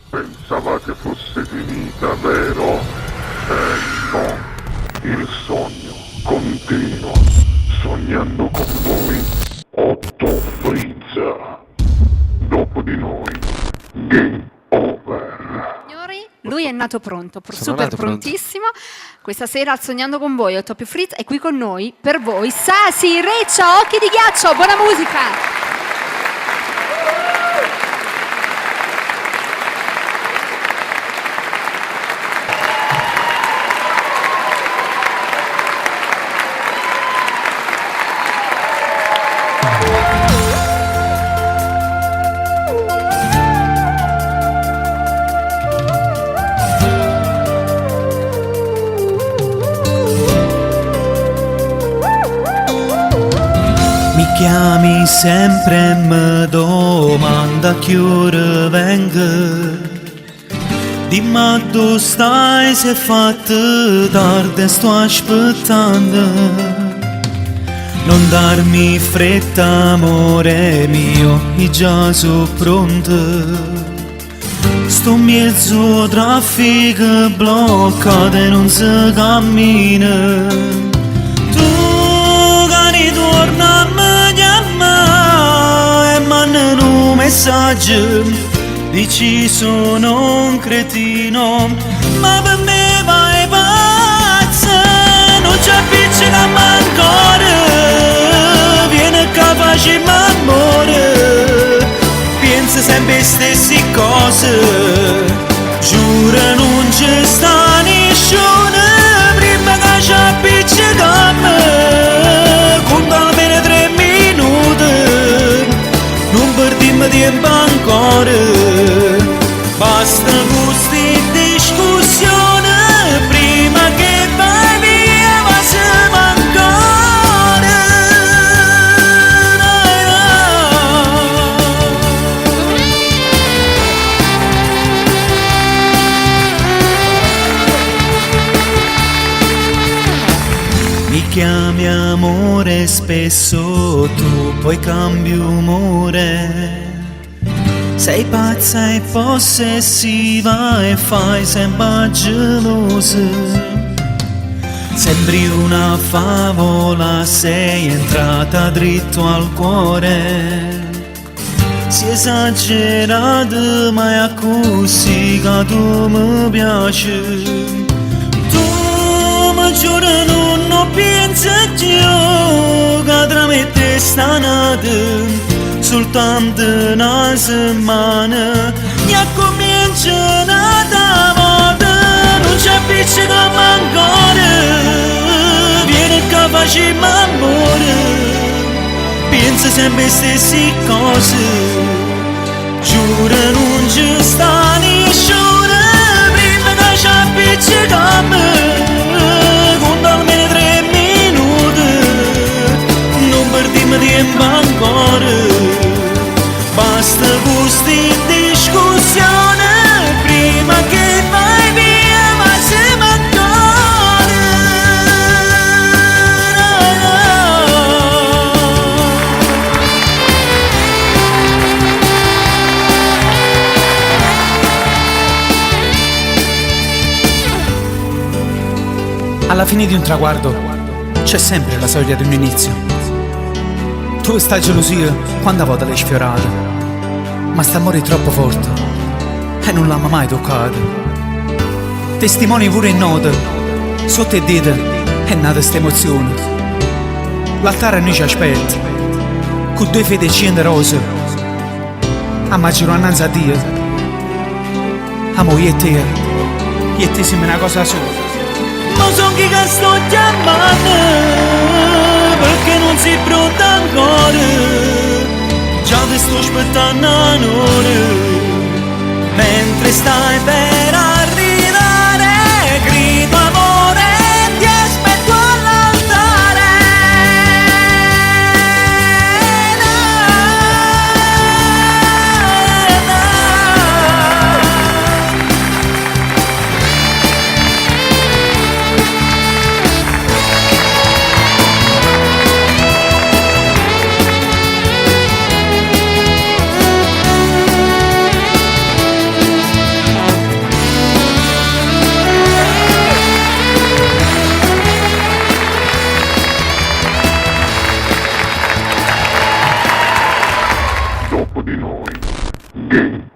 Pensavate fosse finita, vero? No. Il sogno continua. Sognando con voi, Otto Frizza. Dopo di noi, game over. Signori, lui è nato pronto, Sono super nato pronto. prontissimo. Questa sera al Sognando con voi, Otto più Fritz è qui con noi, per voi, Sasi, Reccia, Occhi di Ghiaccio, buona musica! Chiami sempre e mi domanda che ora vengo. Dimmi dove stai, se è fatto tardi e sto aspettando. Non darmi fretta, amore mio, io già sono pronto. Sto in mezzo a traffico bloccato e non si cammina. Tu che torna a me chiama e mandano un messaggio. Dici sono un cretino, ma per me vai pazza. Non c'è appiccica ancora, viene capace m'amore. Pensa sempre stesse cose, giura non ci sta nessuno. Prima che ci appiccica a me, conta almeno 3 minuti. Non perdiamo tempo ancora. Basta queste discussioni, prima che vai via ma siamo ancora. Mi chiami amore spesso, tu poi cambi umore. Sei pazza e possessiva e fai sempre gelosa. Sembri una favola, sei entrata dritto al cuore. Si esagerata ma è così che tu mi piaci. Tu mi giuro non pensi più che tra me e te sta nata soltanto una settimana e comincia una volta. Non c'è appiccica ancora, viene capace m'amore. Pensa sempre stesse cose, giura non ci sta nessuno. Prima che ci appiccica a me, conta almeno 3 minuti. Non perdiamo tempo ancora. Basta queste discussioni, prima che vai via ma siamo ancora. Alla fine di un traguardo c'è sempre la soglia di un inizio. Tu sta gelosia quando a volte l'hai sfiorata, ma st'amore è troppo forte e non l'ha mai toccato. Testimoni pure in nota, sotto e dita è nata sta emozione. L'altare a noi ci aspetta, con 2 fedecine rose, a maggiore annanzi a Dio. Amo io e te siamo una cosa sola. Ma so chi che sto chiamando, perché non si pronta ancora. Già ti sto aspettando un'ora, mentre stai per arrivare, grido amore e ti aspetto all'altare. di noi. Game